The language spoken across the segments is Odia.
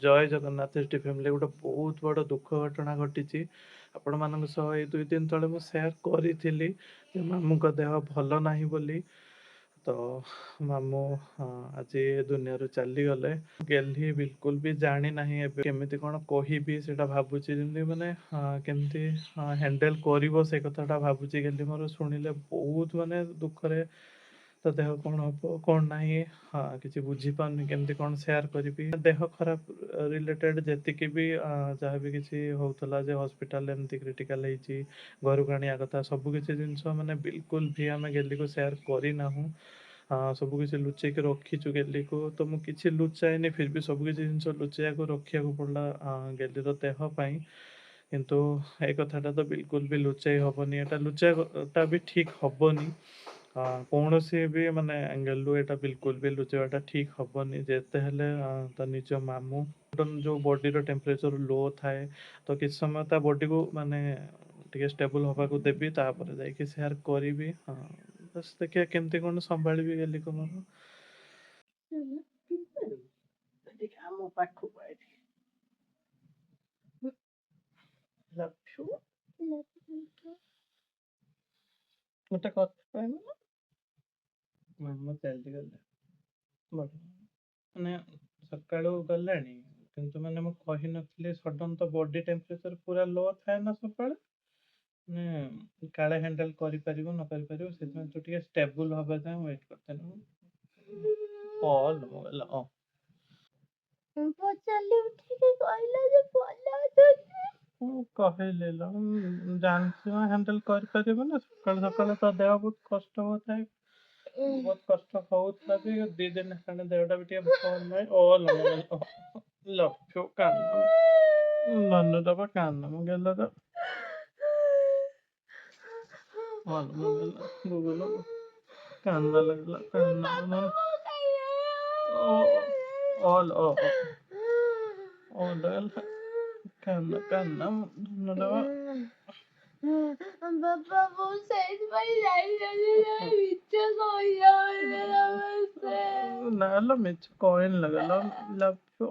ଜୟ ଜଗନ୍ନାଥ ଏସ୍ ଟି ଫ୍ୟାମିଲି। ଗୋଟେ ବହୁତ ବଡ଼ ଦୁଃଖ ଘଟଣା ଘଟିଛି ଆପଣମାନଙ୍କ ସହ। ଏଇ 2 ଦିନ ତଳେ ମୁଁ ସେୟାର କରିଥିଲି ଯେ ମାମୁଙ୍କ ଦେହ ଭଲ ନାହିଁ ବୋଲି। ତ ମାମୁଁ ଆଜି ଏ ଦୁନିଆରୁ ଚାଲିଗଲେ। ଗେହ୍ଲି ବିଲକୁଲ ବି ଜାଣି ନାହିଁ ଏବେ କେମିତି କ'ଣ କହିବି ସେଇଟା ଭାବୁଛି। ଯେମିତି ମାନେ କେମିତି ହ୍ୟାଣ୍ଡେଲ କରିବ ସେ କଥାଟା ଭାବୁଛି। ଗେହ୍ଲି ମୋର ଶୁଣିଲେ ବହୁତ ମାନେ ଦୁଃଖରେ ତା ଦେହ କ'ଣ ହବ କ'ଣ ନାହିଁ କିଛି ବୁଝିପାରୁନି କେମିତି କ'ଣ ସେୟାର କରିବି। ଦେହ ଖରାପ ରିଲେଟେଡ୍ ଯେତିକି ବି ଯାହା ବି କିଛି ହଉଥିଲା ଯେ ହସ୍ପିଟାଲ ଏମିତି କ୍ରିଟିକାଲ ହେଇଛି, ଘରକୁ ଆଣିବା କଥା, ସବୁ କିଛି ଜିନିଷ ମାନେ ବିଲକୁଲ ବି ଆମେ ଗେହ୍ଲିକୁ ସେୟାର କରିନାହୁଁ। ସବୁ କିଛି ଲୁଚେଇକି ରଖିଛୁ ଗେହ୍ଲିକୁ। ତ ମୁଁ କିଛି ଲୁଚାଏନି, ଫିର୍ ବି ସବୁ କିଛି ଜିନିଷ ଲୁଚେଇବାକୁ ରଖିବାକୁ ପଡ଼ିଲା ଗେହ୍ଲିର ଦେହ ପାଇଁ। କିନ୍ତୁ ଏ କଥାଟା ତ ବିଲକୁଲ ବି ଲୁଚେଇ ହବନି, ଏଟା ଲୁଚେଇବାଟା ବି ଠିକ୍ ହବନି। କୌଣସି ବି ମାନେ ଆଙ୍ଗେଲରୁ ଏଟା ବିଲକୁଲ ବି ଲୁଚେଇବାଟା ଠିକ୍ ହବନି। ଯେତେ ହେଲେ ତା ନିଜ ମାମୁଁ। ଯୋଉ ବଡିର ଟେମ୍ପରେଚର ଲୋ ଥାଏ, ତ କିଛି ସମୟ ତା ବଡିକୁ ମାନେ ଟିକେ ଷ୍ଟେବଲ ହବାକୁ ଦେବି, ତାପରେ ଯାଇକି ସେୟାର କରିବି। ବାସ୍ ଦେଖିବା କେମିତି କ'ଣ ସମ୍ଭାଳିବି ଗେହ୍ଲିକୁ ମୋର। ଆମ ପାଖକୁ ଆଇଲି। ଲକ୍ଷ୍ୟ ଗୋଟେ କଥା କହିବି ନା, ମାମୁଁ ଚାଲିଗଲେ ମାନେ ସକାଳୁ ଗଲେଣି, କିନ୍ତୁ ମାନେ ମୁଁ କହିନଥିଲି ସଡନ୍ ତ ବଡି ଟେମ୍ପରେଚର ପୁରା ଲୋ ଥାଏ ନା ସକାଳେ, ମାନେ କାଳେ ହ୍ୟାଣ୍ଡେଲ କରିପାରିବ ନ କରିପାରିବ, ସେଥିପାଇଁ ତୁ ଟିକେ ଷ୍ଟେବୁଲ ହବା ଯାଏଁ ୱେଟ୍ କରିଥିଲି। କଲ୍ ହେଲା ପଚାରିଲି ଉଠିକି କହିଲା ଯେ ଭଲ ଅଛନ୍ତି। ମୁଁ କହିଲି ଲୋ, ଜାଣିଛି ହ୍ୟାଣ୍ଡେଲ କରିପାରିବ ନା। ସକାଳୁ ସକାଳୁ ତ ଦେହ ବହୁତ କଷ୍ଟ ହଉଥାଏ, ବହୁତ କଷ୍ଟ ହଉଥିଲା ବି। 2 ଦିନ ହେଲାଣି ଦେହଟା ବି ଟିକେ ଭଲ ନାହିଁ। ଲକ୍ଷ୍ୟ କାନ ମନ ଦବା କାନ ମୁଁ ଗେଲର ଗୁଗୁଲ କାନ୍ଦ ଲାଗିଲା। କାନ କାନ୍ଦ କାନ୍ଦ ମନ ଦବା। ବାପା ମୁଁ ସେଇଥିପାଇଁ ଯାଇଥିଲି ମିଛ କହିଯାଉଛି। ନାଲୋ ମିଛ କହିନି ଲଗେଇଲ ଲକ୍ଷ୍ୟ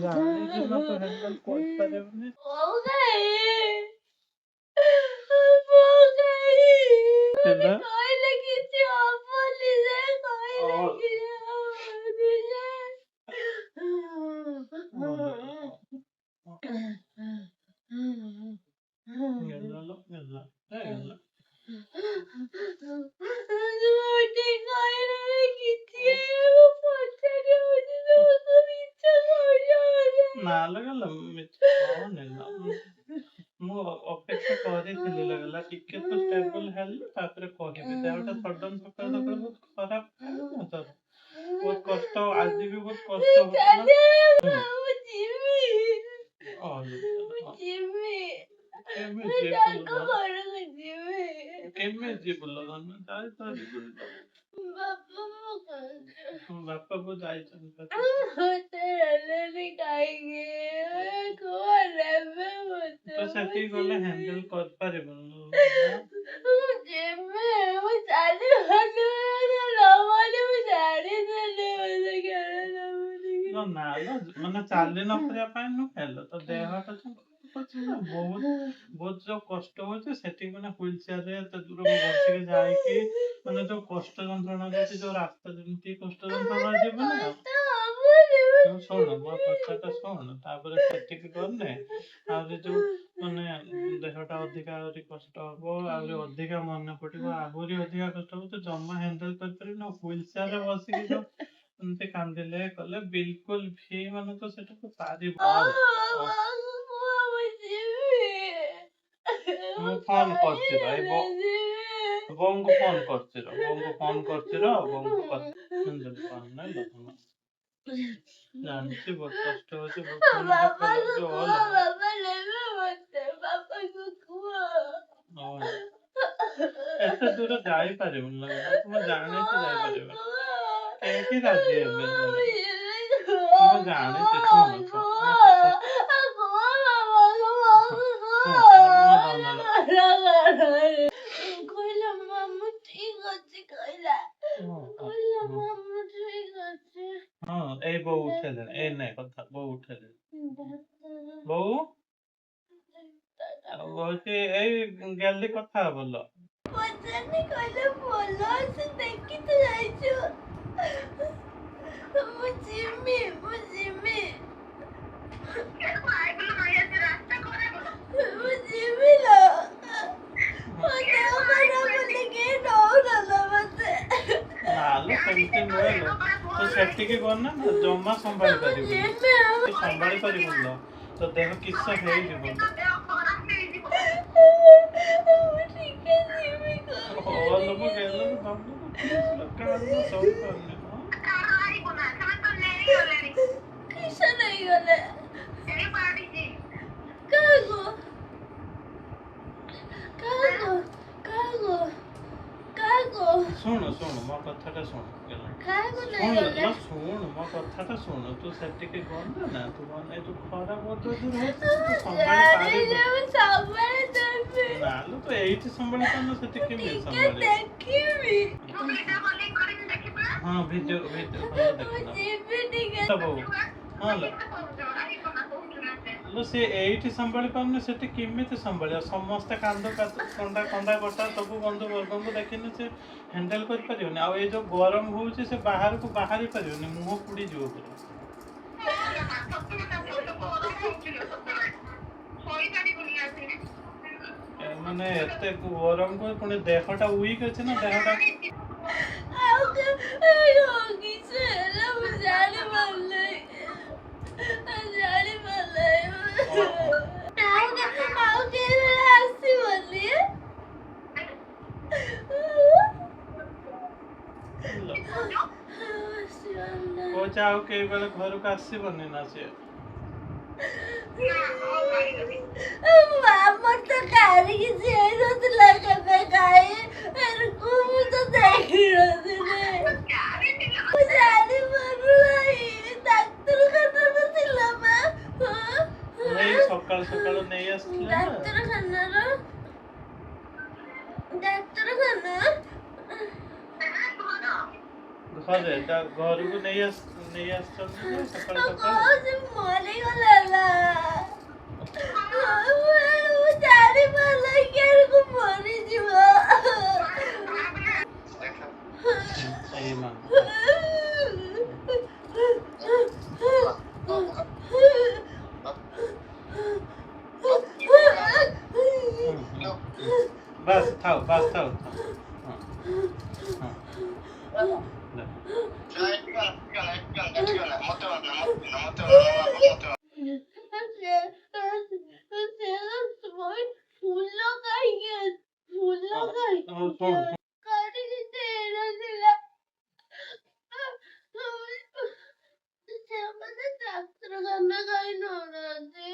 ଜାଣିଛି ନା ତୁ ହ୍ୟାଣ୍ଡେଲ କରିପାରିବୁନି। କହିଲେ କିଛି ହବନି ଯେ, କହିଲେ ମୁଁ ଅପେକ୍ଷା କରିଥିଲି ଲାଗିଲା ଟିକେ ତ ଷ୍ଟେବଲ ହେଲି, ତାପରେ କହିବି। ଦେହଟା ସଡନ ସକାଳୁ ସକାଳୁ ବହୁତ ଖରାପ ଥାଏ ନା, ତ ବହୁତ କଷ୍ଟ। ଆଜି ବି ବହୁତ କଷ୍ଟ ହଉଥିଲା। କେମିତି ଯିବୁ ଧନ ଯାଇପାରିବୁନି। ବାପା ବୋଉ ଯାଇଛନ୍ତି। ତ ସେଠିକି ଗଲେ ହ୍ୟାଣ୍ଡେଲ କରିପାରିବୁନି। ନା ମାନେ ଚାଲି ନ କରିବା ପାଇଁ ନୁହେଁ, ହେଲେ ତ ଦେହଟା ବହୁତ ବହୁତ ଯୋଉ କଷ୍ଟ ହଉଛି ସେଠି, ମାନେ ହ୍ୱିଲ ଚେୟାରରେ ଏତେ ଦୂର ବସିକି ଯାଇକି ମାନେ ଯୋଉ କଷ୍ଟ ଯନ୍ତ୍ରଣା ରହୁଛି, ଯୋଉ ରାସ୍ତା ଯେମିତି କଷ୍ଟ ଯନ୍ତ୍ରଣା ଯିବ ନା। ଶୁଣ ମୋ କଥାଟା ଶୁଣ, ତାପରେ ସେଠିକି ଗଲେ ଆହୁରି ଯୋଉ ମାନେ ଦେହଟା ଅଧିକା ଆହୁରି କଷ୍ଟ ହବ, ଆହୁରି ଅଧିକା ମନେ ପଡିବ, ଆହୁରି ଅଧିକା କଷ୍ଟ ହବ। ତୁ ଜମା ହ୍ୟାଣ୍ଡେଲ କରିପାରିବୁନି। ହ୍ୱିଲ ଚେୟାରରେ ବସିକି ଯୋଉ ଏମିତି କାନ୍ଦିଲେ କଲେ ବିଲକୁଲ ବି ମାନେ ତ ସେଟାକୁ ପାରିବ। ମୁଁ ଫୋନ କରୁଛି ଭାଇ, ବୋଉଙ୍କୁ ଫୋନ କରୁଛି ର, ବୋଉଙ୍କୁ ଫୋନ କରୁଛି ର, ବୋଉଙ୍କୁ ଜାଣିଛି ବହୁତ କଷ୍ଟ ହଉଛି। ଏତେ ଦୂର ଯାଇପାରିବୁନି, ମୁଁ ଜାଣିଛି ଯାଇପାରିବ। କେହି ରାଜି ହେବେନି, ମୁଁ ଜାଣିଛି। ଶୁଣ ଏଇ ବୋଉ ଉଠେଇଲେଣି, ଏଇ ନାଇଁ କଥା ବୋଉ ଉଠେଇଲେଣି। ବୋଉ ଆଉ ହଉଛି ଏଇ ଜଲ୍ଦି କଥା ହବ ଲୋ। ପଚାରିନି କହିଲେ ଭଲ ଅଛି ଦେଖି ତ ଯାଇଛୁ। ମୁଁ ଯିମି ମୁଁ ଯିମି ଲୋ। ମୋ ଦେହ ଖରାପ ବୋଲି କେହି ନଉନଲ ମତେ। ନାଲୋ ସେମିତି ନୁହେଁ ଲୋ, ତୁ ସେଠିକି ଗନା ନା ଜମା ସମ୍ଭାଳି ପାରିବୁନି, ତୁ ସମ୍ଭାଳି ପାରିବୁନି ଲୋ, ତୋ ଦେହ କିସ ହେଇଯିବ ଲୋ। ହଁ ଲୋ ମୁଁ ଗେଲରେ ଧରିଲି ପ୍ଲିଜ ଲୋ, କାନ୍ଦ ସହିପାରୁନି ହଁ। କିସ ନେଇଗଲେ କାହାକୁ କାହାକୁ କାହାକୁ କାହାକୁ ଶୁଣୁ ଶୁଣୁ ମୋ କଥାଟା ଶୁଣୁ ଗେଲ। କାହାକୁ ଶୁଣୁ ନେଇଗଲେ? ଲୋ, ଶୁଣୁ ମୋ କଥାଟା ଶୁଣୁ, ତୁ ସେଠିକି ଗନା ନା ତୁ ଗନା, ଏ ଯୋଉ ଖରା ବହୁତ ଜୋର ହଉଛି ତୁ ସମ୍ଭାଳି ପାରିବୁ ମୁଁ ସବୁବେଳେ ଦେବି। ନା ଲୋ, ତୁ ଏଇଠି ସମ୍ଭାଳି ପାରୁନୁ ସେଠି କେମିତି ଟିକେ ସମ୍ଭାଳିବୁ? ଦେଖିବି। ହଁ ଭିଡିଓ ଭିଡିଓ ଭଲ ମୁଁ ଦେଖିଲ ଯିବି ଟିକେ। ବୋଉ। ହଁ ଲୋ ଲୋ, ସେ ଏଇଠି ସମ୍ଭାଳି ପାରୁନି ସେଠି କେମିତି ସମ୍ଭାଳିବ? ସମସ୍ତେ କାନ୍ଦ କନ୍ଦା କନ୍ଦା କଟା ସବୁ ବନ୍ଧୁ ବର୍ଗଙ୍କୁ ଦେଖିନି ସେ ହ୍ୟାଣ୍ଡେଲ କରିପାରିବନି। ଆଉ ଏଇ ଯୋଉ ଗରମ ହଉଛି ସେ ବାହାରକୁ ବାହାରି ପାରିବନି, ମୁହଁ ପୁଡିଯିବ ପୁରା। ମାନେ ଏତେ ଗରମକୁ ପୁଣି ଦେହଟା ୱିକ୍ ଅଛି ନା, ଦେହଟା ଆଉ କିଛି ହେଲା ମୁଁ ଜାଣିପାରିଲି। ଆଉ କେବେ ଆସିବନି। କହୁଛି ଆଉ କେଇ ବେଳେ ଘରକୁ ଆସିବନି ନା ସିଏ। ଆମର ତ କାଲି କିଛି ହେଇନଥିଲା କେବେ କାହିଁ ମୁଁ ତ ଦେଖିନଥିଲି। ମୁଁ ଜାଣିପାରୁନାହିଁ ଡାକ୍ତରଖାନାରେ ଥିଲା ବା। ଏଇ ସକାଳୁ ସକାଳୁ ନେଇ ଆସିଥିଲେ ନା। ଡାକ୍ତରଖାନା ଘରେ ଘରକୁ ନେଇ ଆସିଛନ୍ତି ଯେ ସକାଳୁ ସକାଳୁ। କହୁଛି ମରିଗଲା। ମୁଁ ଜାଣିପାରିଲି କେରକୁ ମରିଯିବ। ଏଇ ମା ବାସ୍ ଥାଉ ବାସ୍ ଥାଉ ଥାଉ। ହଁ ହଁ ଫୁଲ କାହିଁକି ହଉ ଶୁଣୁ କାଟିକି ଦେଇନଥିଲା। ସେମାନେ ଡାକ୍ତରଖାନା କାହିଁ ନଉନାହାନ୍ତି?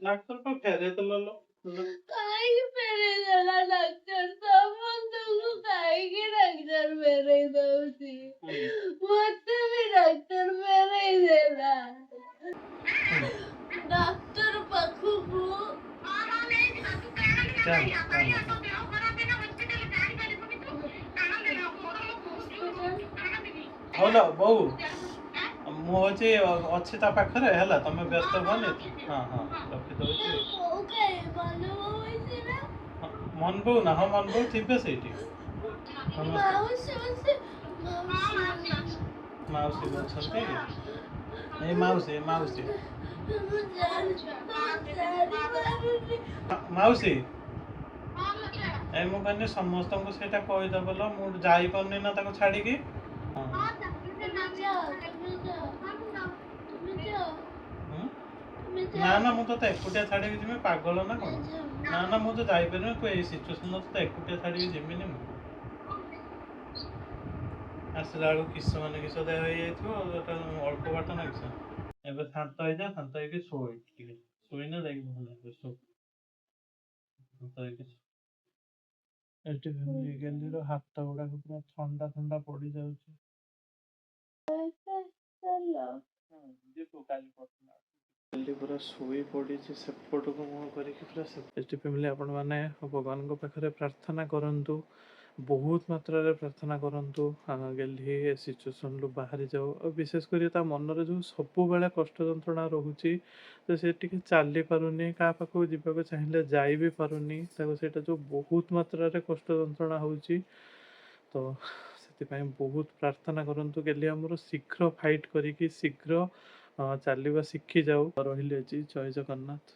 ଡାକ୍ତର ପାଖକୁ ଫେରେଇଦେଲ ଲୋ। କାହିଁକି ଫେରେଇ ଦେଲା ଡାକ୍ତର? ସମସ୍ତଙ୍କୁ କାହିଁକି ଡାକ୍ତର ଫେରେଇ ଦଉଛି? ମତେ ବି ଡାକ୍ତର ଫେରେଇ ଦେଲା। ଡାକ୍ତର ପାଖକୁ ହଉ ଲୋ ବୋଉ, ମୁଁ ହଉଛି ଅଛି ତା ପାଖରେ ହେଲା, ତମେ ବ୍ୟସ୍ତ ହୁଅନି। ହଁ ହଁ ରଖିଦଉଛି। ମନ ବୋଉ ନା, ହଁ ମନ ବୋଉ ଥିବେ ସେଇଠି। ମାଉସୀ ବି ଅଛନ୍ତି। ଏଇ ମାଉସୀ ମାଉସୀ ମାଉସୀ ଏଇ ମୁଁ କହିଲି ସମସ୍ତଙ୍କୁ ସେଇଟା କହିଦବ ଲୋ, ମୁଁ ଯାଇପାରୁନି ନା ତାକୁ ଛାଡିକି। ହଁ ନା ନା ମୁଁ ତତେ ଏକୁଟିଆ ଛାଡିକି ଯିବି ପାଗଳ ନା କଣ? ନା ନା ମୁଁ ତ ଯାଇପାରିବିନି, ତୁ ଏଇ ସିଚୁଏସନରେ ତତେ ଏକୁଟିଆ ଛାଡିକି ଯିବିନି ମୁଁ। ଆସିଲା ବେଳକୁ କିସ ମାନେ କିସ ଦେହ ହେଇଯାଇଥିବ, ଏଟା ଅଳ୍ପ ବାଟ ନା କିସ। ଏବେ ଶାନ୍ତ ହେଇଯା, ଶାନ୍ତ ହେଇକି ଶୋଇ ଟିକେ, ଶୋଇଲେ ଯାଇକି ଭଲ ଲାଗିବ। ଶାନ୍ତ ହେଇକି ଏଠି ଗେଲିର ହାତ ଗୁଡାକ ପୁରା ଥଣ୍ଡା ଥଣ୍ଡା ପଡିଯାଉଛି। କାଲି ପୁରା ଶୋଇ ପଡ଼ିଛି ସେପଟକୁ ମୁହଁ କରିକି ପୁରା। ଏଠି ଫ୍ୟାମିଲି ଆପଣମାନେ ଭଗବାନଙ୍କ ପାଖରେ ପ୍ରାର୍ଥନା କରନ୍ତୁ ବହୁତ ମାତ୍ରାରେ ପ୍ରାର୍ଥନା କରନ୍ତୁ ଗେହ୍ଲି ଏ ସିଚୁଏସନ୍ରୁ ବାହାରି ଯାଉ। ଆଉ ବିଶେଷ କରି ତା ମନରେ ଯେଉଁ ସବୁବେଳେ କଷ୍ଟ ଯନ୍ତ୍ରଣା ରହୁଛି, ତ ସେ ଟିକେ ଚାଲିପାରୁନି, କାହା ପାଖକୁ ଯିବାକୁ ଚାହିଁଲେ ଯାଇ ବି ପାରୁନି, ତାକୁ ସେଇଟା ଯେଉଁ ବହୁତ ମାତ୍ରାରେ କଷ୍ଟ ଯନ୍ତ୍ରଣା ହେଉଛି। ତ ସେଥିପାଇଁ ବହୁତ ପ୍ରାର୍ଥନା କରନ୍ତୁ ଗେହ୍ଲି ଆମର ଶୀଘ୍ର ଫାଇଟ୍ କରିକି ଶୀଘ୍ର ଚାଲିବା ଶିଖିଯାଉ। ରହିଲି ଆଜି, ଜୟ ଜଗନ୍ନାଥ।